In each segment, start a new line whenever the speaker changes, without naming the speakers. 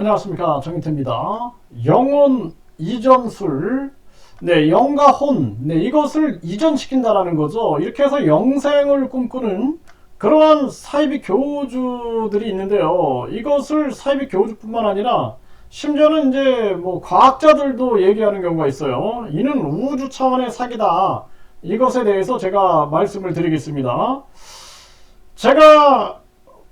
안녕하십니까, 정인태입니다. 영혼 이전술, 영과 혼, 이것을 이전시킨다라는 거죠. 이렇게 해서 영생을 꿈꾸는 그러한 사이비 교주들이 있는데요. 이것을 사이비 교주뿐만 아니라 심지어는 이제 과학자들도 얘기하는 경우가 있어요. 이는 우주 차원의 사기다. 이것에 대해서 제가 말씀을 드리겠습니다. 제가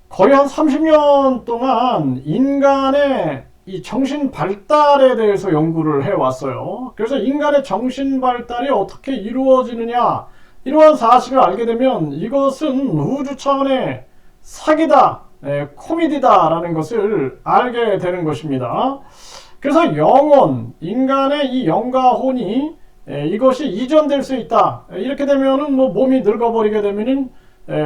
거의 한 30년 동안 인간의 이 정신 발달에 대해서 연구를 해왔어요. 그래서 인간의 정신 발달이 어떻게 이루어지느냐, 이러한 사실을 알게 되면 이것은 우주 차원의 사기다, 코미디다 라는 것을 알게 되는 것입니다. 그래서 영혼, 인간의 이 영과 혼이 이것이 이전될 수 있다. 이렇게 되면은 몸이 늙어버리게 되면은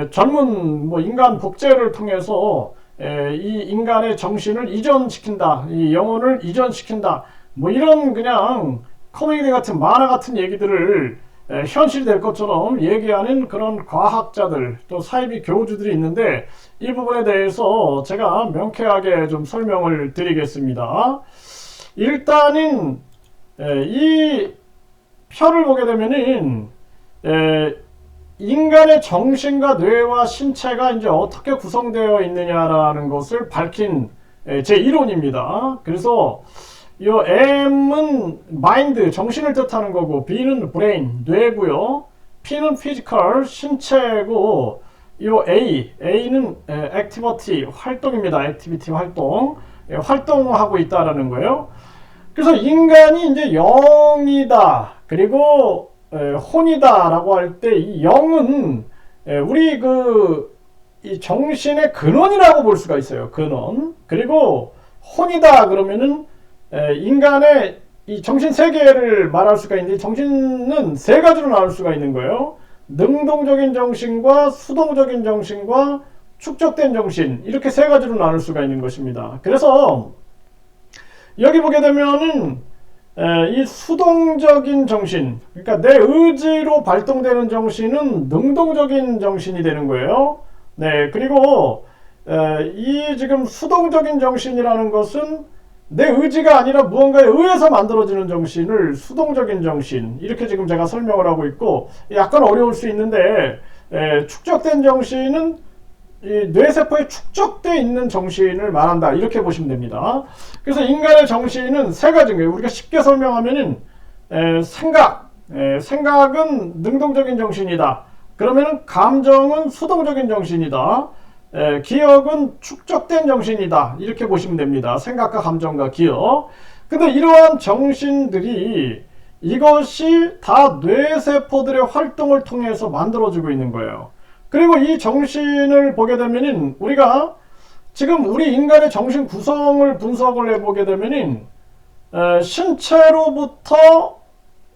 젊은 인간 복제를 통해서 이 인간의 정신을 이전시킨다, 이 영혼을 이전시킨다, 이런 그냥 코미디 같은 만화 같은 얘기들을 현실될 것처럼 얘기하는 그런 과학자들, 또 사이비 교주들이 있는데 이 부분에 대해서 제가 명쾌하게 좀 설명을 드리겠습니다. 일단은 이 표를 보게 되면은 인간의 정신과 뇌와 신체가 이제 어떻게 구성되어 있느냐라는 것을 밝힌 제 이론입니다. 그래서 이 M은 마인드, 정신을 뜻하는 거고, B는 브레인, 뇌고요. P는 피지컬, 신체고, 이 A는 액티비티, 활동입니다. 액티비티 활동, 활동하고 있다라는 거예요. 그래서 인간이 이제 영이다, 그리고 혼이다 라고 할 때 이 영은 우리 이 정신의 근원이라고 볼 수가 있어요. 근원. 그리고 혼이다 그러면은 인간의 이 정신 세계를 말할 수가 있는데, 정신은 세 가지로 나눌 수가 있는 거예요. 능동적인 정신과 수동적인 정신과 축적된 정신, 이렇게 세 가지로 나눌 수가 있는 것입니다. 그래서 여기 보게 되면은 이 수동적인 정신, 그러니까 내 의지로 발동되는 정신은 능동적인 정신이 되는 거예요. 그리고 이 지금 수동적인 정신이라는 것은 내 의지가 아니라 무언가에 의해서 만들어지는 정신을 수동적인 정신, 이렇게 지금 제가 설명을 하고 있고, 약간 어려울 수 있는데 축적된 정신은 이 뇌세포에 축적되어 있는 정신을 말한다, 이렇게 보시면 됩니다. 그래서 인간의 정신은 세 가지인 거예요. 우리가 쉽게 설명하면은 생각은 능동적인 정신이다. 그러면은 감정은 수동적인 정신이다. 기억은 축적된 정신이다, 이렇게 보시면 됩니다. 생각과 감정과 기억. 근데 이러한 정신들이 이것이 다 뇌세포들의 활동을 통해서 만들어지고 있는 거예요. 그리고 이 정신을 보게 되면은 우리가 지금 우리 인간의 정신 구성을 분석을 해보게 되면은 신체로부터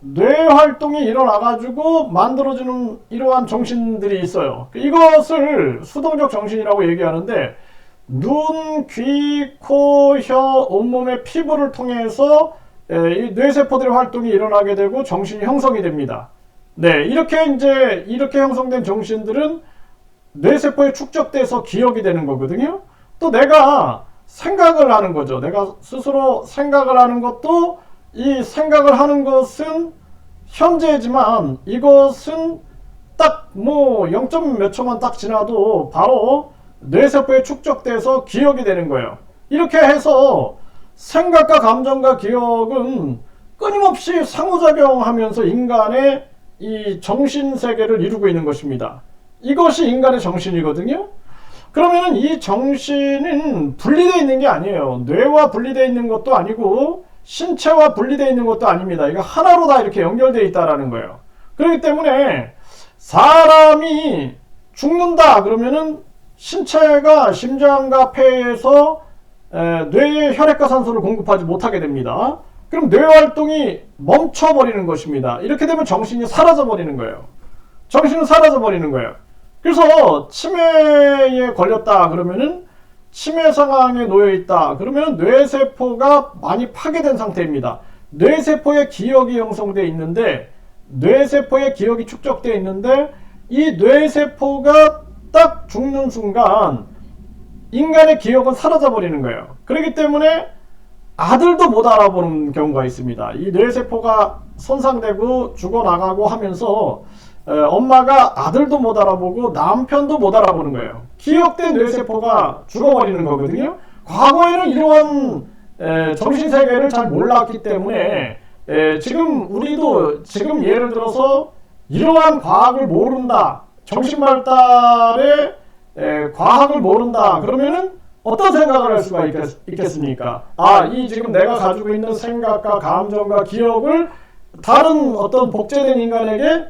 뇌 활동이 일어나가지고 만들어지는 이러한 정신들이 있어요. 이것을 수동적 정신이라고 얘기하는데, 눈, 귀, 코, 혀, 온몸의 피부를 통해서 이 뇌세포들의 활동이 일어나게 되고 정신이 형성이 됩니다. 이렇게 형성된 정신들은 뇌세포에 축적돼서 기억이 되는 거거든요. 또 내가 생각을 하는 거죠. 내가 스스로 생각을 하는 것도, 이 생각을 하는 것은 현재지만 이것은 딱 0점 몇 초만 딱 지나도 바로 뇌세포에 축적돼서 기억이 되는 거예요. 이렇게 해서 생각과 감정과 기억은 끊임없이 상호작용하면서 인간의 이 정신세계를 이루고 있는 것입니다. 이것이 인간의 정신이거든요. 그러면 이 정신은 분리되어 있는 게 아니에요. 뇌와 분리되어 있는 것도 아니고 신체와 분리되어 있는 것도 아닙니다. 이거 하나로 다 이렇게 연결되어 있다라는 거예요. 그렇기 때문에 사람이 죽는다 그러면은 신체가 심장과 폐에서 뇌에 혈액과 산소를 공급하지 못하게 됩니다. 그럼 뇌 활동이 멈춰버리는 것입니다. 이렇게 되면 정신이 사라져버리는 거예요. 정신은 사라져버리는 거예요. 그래서 치매에 걸렸다 그러면은, 치매 상황에 놓여있다 그러면 뇌세포가 많이 파괴된 상태입니다. 뇌세포에 기억이 형성되어 있는데, 뇌세포에 기억이 축적되어 있는데, 이 뇌세포가 딱 죽는 순간 인간의 기억은 사라져 버리는 거예요. 그렇기 때문에 아들도 못 알아보는 경우가 있습니다. 이 뇌세포가 손상되고 죽어나가고 하면서 엄마가 아들도 못 알아보고 남편도 못 알아보는 거예요. 기억된 뇌세포가 죽어버리는 거거든요. 과거에는 이러한 정신세계를 잘 몰랐기 때문에 지금 우리도 지금 예를 들어서 이러한 과학을 모른다, 정신발달의 과학을 모른다 그러면은 어떤 생각을 할 수가 있겠습니까? 이 지금 내가 가지고 있는 생각과 감정과 기억을 다른 어떤 복제된 인간에게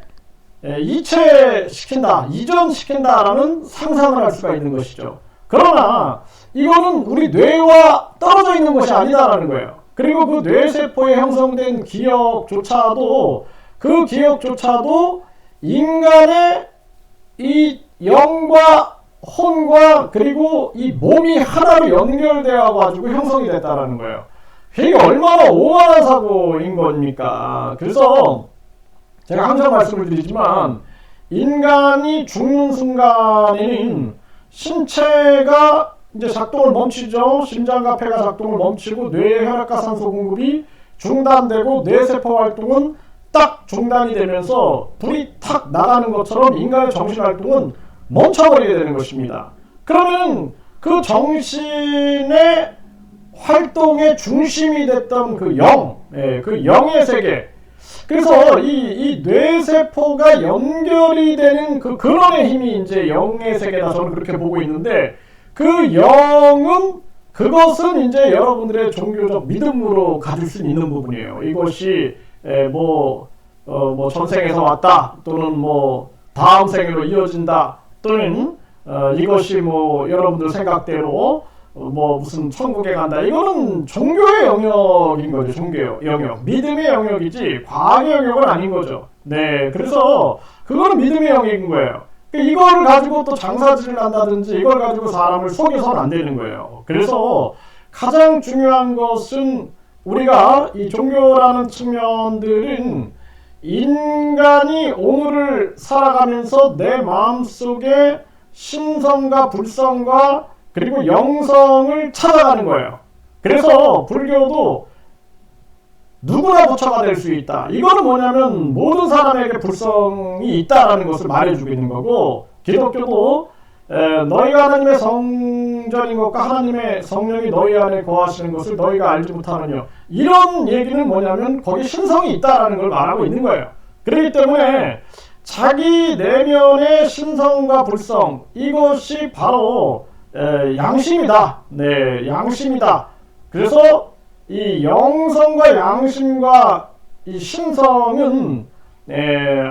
이체시킨다, 이전시킨다라는 상상을 할 수가 있는 것이죠. 그러나 이거는 우리 뇌와 떨어져 있는 것이 아니다라는 거예요. 그리고 그 뇌세포에 형성된 기억조차도 그 기억조차도 인간의 이 영과 혼과 그리고 이 몸이 하나로 연결되어 가지고 형성이 됐다라는 거예요. 이게 얼마나 오만한 사고인 겁니까? 그래서 제가 항상 말씀을 드리지만 인간이 죽는 순간에는 신체가 이제 작동을 멈추죠. 심장과 폐가 작동을 멈추고 뇌의 혈액과 산소 공급이 중단되고 뇌세포 활동은 딱 중단이 되면서 불이 탁 나가는 것처럼 인간의 정신 활동은 멈춰버리게 되는 것입니다. 그러면 그 정신의 활동의 중심이 됐던 그 그 영의 세계, 그래서 이 뇌세포가 연결이 되는 그 근원의 힘이 이제 영의 세계다, 저는 그렇게 보고 있는데, 그 영은 그것은 이제 여러분들의 종교적 믿음으로 가질 수 있는 부분이에요. 이것이 뭐 전생에서 왔다, 또는 뭐 다음 생으로 이어진다, 또는 이것이 뭐 여러분들 생각대로 뭐 무슨 천국에 간다, 이거는 종교의 영역인 거죠. 종교의 영역, 믿음의 영역이지 과학의 영역은 아닌 거죠. 네, 그래서 그거는 믿음의 영역인 거예요. 이거를 가지고 또 장사질을 한다든지 이걸 가지고 사람을 속여서는 안 되는 거예요. 그래서 가장 중요한 것은 우리가 이 종교라는 측면들은 인간이 오늘을 살아가면서 내 마음속에 신성과 불성과 그리고 영성을 찾아가는 거예요. 그래서 불교도 누구나 부처가 될 수 있다. 이거는 뭐냐면 모든 사람에게 불성이 있다라는 것을 말해주고 있는 거고, 기독교도 너희가 하나님의 성전인 것과 하나님의 성령이 너희 안에 거하시는 것을 너희가 알지 못하느냐, 이런 얘기는 뭐냐면 거기 신성이 있다라는 걸 말하고 있는 거예요. 그렇기 때문에 자기 내면의 신성과 불성, 이것이 바로 양심이다. 네, 양심이다. 그래서 이 영성과 양심과 이 신성은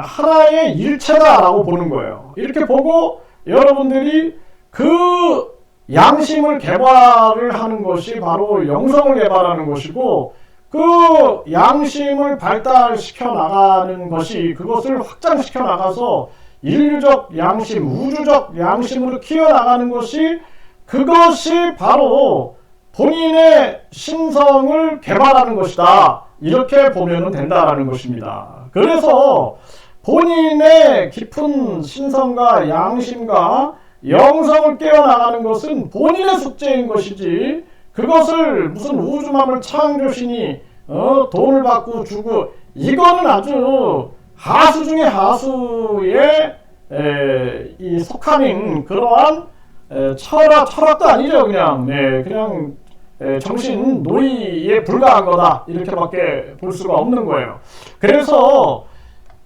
하나의 일체다라고 보는 거예요. 이렇게 보고 여러분들이 그 양심을 개발을 하는 것이 바로 영성을 개발하는 것이고, 그 양심을 발달시켜 나가는 것이, 그것을 확장시켜 나가서 인류적 양심, 우주적 양심으로 키워나가는 것이, 그것이 바로 본인의 신성을 개발하는 것이다. 이렇게 보면 된다라는 것입니다. 그래서 본인의 깊은 신성과 양심과 영성을 깨어나가는 것은 본인의 숙제인 것이지, 그것을 무슨 우주만을 창조신이 돈을 받고 주고, 이거는 아주 하수 중에 하수에 이 속하는 그러한 철학도 아니죠. 그냥 정신 놀이에 불과한 거다, 이렇게밖에 볼 수가 없는 거예요. 그래서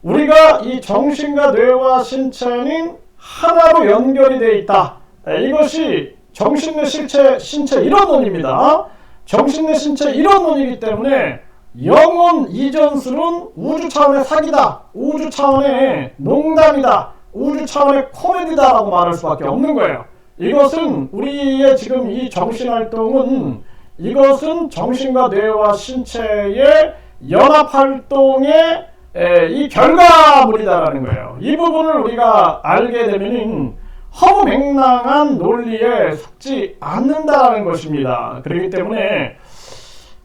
우리가 이 정신과 뇌와 신체는 하나로 연결이 되어 있다. 이것이 정신 내 신체 이론론입니다. 정신 내 신체 이론론이기 때문에 영혼 이전술은 우주 차원의 사기다, 우주 차원의 농담이다, 우주 차원의 코미디다라고 말할 수밖에 없는 거예요. 이것은 우리의 지금 이 정신활동은, 이것은 정신과 뇌와 신체의 연합활동의 이 결과물이다라는 거예요. 이 부분을 우리가 알게 되면 허무맹랑한 논리에 속지 않는다는 것입니다. 그렇기 때문에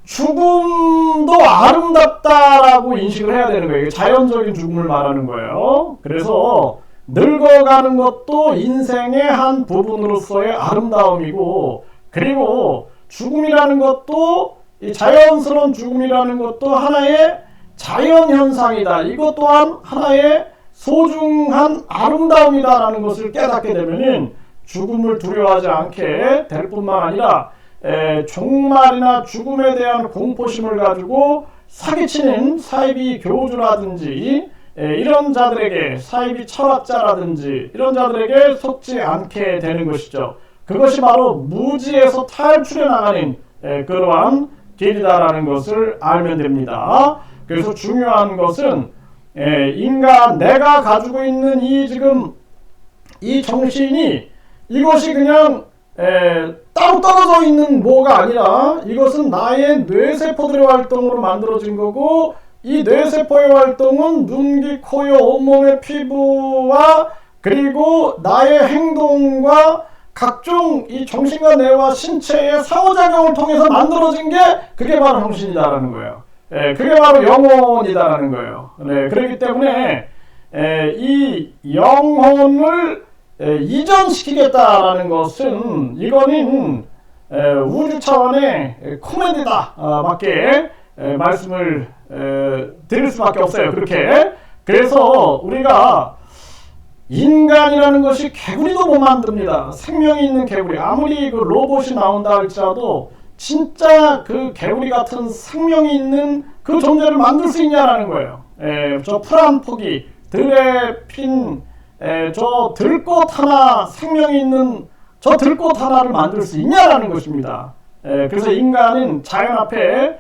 죽음도 아름답다라고 인식을 해야 되는 거예요. 자연적인 죽음을 말하는 거예요. 그래서 늙어가는 것도 인생의 한 부분으로서의 아름다움이고, 그리고 죽음이라는 것도 이 자연스러운 죽음이라는 것도 하나의 자연현상이다. 이것 또한 하나의 소중한 아름다움이다라는 것을 깨닫게 되면은 죽음을 두려워하지 않게 될 뿐만 아니라 종말이나 죽음에 대한 공포심을 가지고 사기치는 사이비 교주라든지 이런 자들에게, 사이비 철학자라든지 이런 자들에게 속지 않게 되는 것이죠. 그것이 바로 무지에서 탈출해 나가는 그러한 길이다라는 것을 알면 됩니다. 그래서 중요한 것은 인간, 내가 가지고 있는 지금 이 정신이 이것이 그냥 따로 떨어져 있는 뭐가 아니라 이것은 나의 뇌세포들의 활동으로 만들어진 거고, 이 뇌세포의 활동은 눈, 귀, 코, 여, 온몸의 피부와 그리고 나의 행동과 각종 이 정신과 뇌와 신체의 상호작용을 통해서 만들어진 게 그게 바로 정신이다라는 거예요. 그게 바로 영혼이다라는 거예요. 그렇기 때문에 이 영혼을 이전시키겠다라는 것은 이거는 우주 차원의 코미디다 밖에 말씀을 드릴 수밖에 없어요. 그렇게. 그래서 우리가 인간이라는 것이 개구리도 못 만듭니다. 생명이 있는 개구리. 아무리 그 로봇이 나온다 할지라도 진짜 그 개구리 같은 생명이 있는 그 존재를 만들 수 있냐라는 거예요. 저 풀 한 포기, 들에 핀 저 들꽃 하나, 생명이 있는 저 들꽃 하나를 만들 수 있냐라는 것입니다. 그래서 인간은 자연 앞에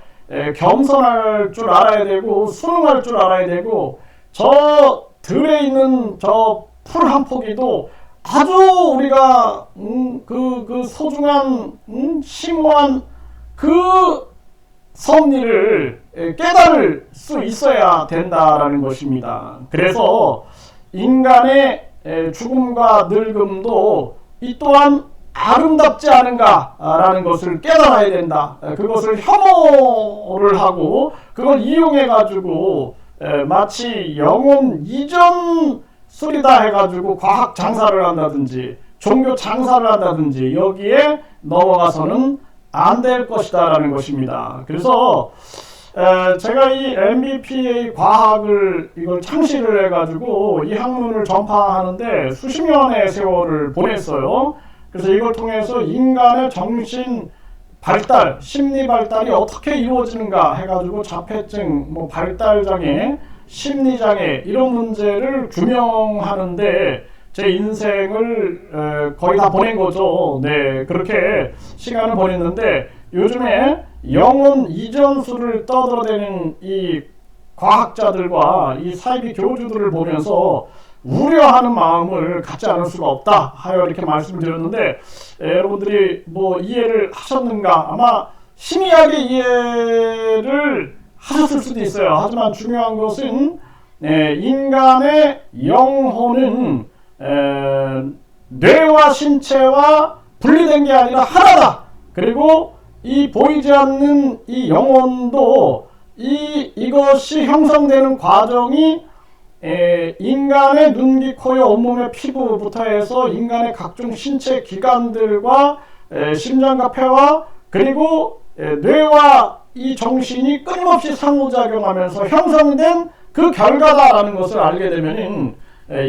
겸손할 줄 알아야 되고 순응할 줄 알아야 되고, 저 들에 있는 저 풀 한 포기도 아주 우리가 그 소중한 심오한 그 섭리를 깨달을 수 있어야 된다라는 것입니다. 그래서 인간의 죽음과 늙음도 이 또한 아름답지 않은가라는 것을 깨달아야 된다. 그것을 혐오를 하고 그걸 이용해 가지고 마치 영혼 이전 술이다 해가지고 과학 장사를 한다든지 종교 장사를 한다든지 여기에 넘어가서는 안 될 것이다 라는 것입니다. 그래서 제가 이 MBPA 과학을 이걸 창시를 해가지고 이 학문을 전파하는데 수십 년의 세월을 보냈어요. 그래서 이걸 통해서 인간의 정신 발달, 심리 발달이 어떻게 이루어지는가 해가지고 자폐증, 뭐 발달장애, 심리장애 이런 문제를 규명하는데 제 인생을 거의 다 보낸 거죠. 네, 그렇게 시간을 보냈는데 요즘에 영혼 이전술을 떠들어대는 이 과학자들과 이 사이비 교주들을 보면서 우려하는 마음을 갖지 않을 수가 없다 하여 이렇게 말씀드렸는데 여러분들이 뭐 이해를 하셨는가? 아마 희미하게 이해를 하셨을 수도 있어요. 하지만 중요한 것은 인간의 영혼은 뇌와 신체와 분리된 게 아니라 하나다. 그리고 이 보이지 않는 이 영혼도 이것이 형성되는 과정이 인간의 눈, 귀, 코, 여, 온몸의 피부부터 해서 인간의 각종 신체 기관들과 심장과 폐와 그리고 뇌와 이 정신이 끊임없이 상호작용하면서 형성된 그 결과다라는 것을 알게 되면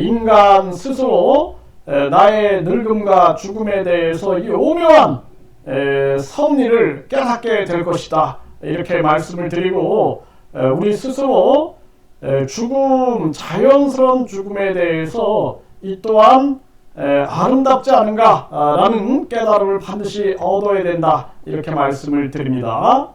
인간 스스로 나의 늙음과 죽음에 대해서 이 오묘한 섭리를 깨닫게 될 것이다. 이렇게 말씀을 드리고 우리 스스로 죽음, 자연스러운 죽음에 대해서 이 또한 아름답지 않은가라는 깨달음을 반드시 얻어야 된다. 이렇게 말씀을 드립니다.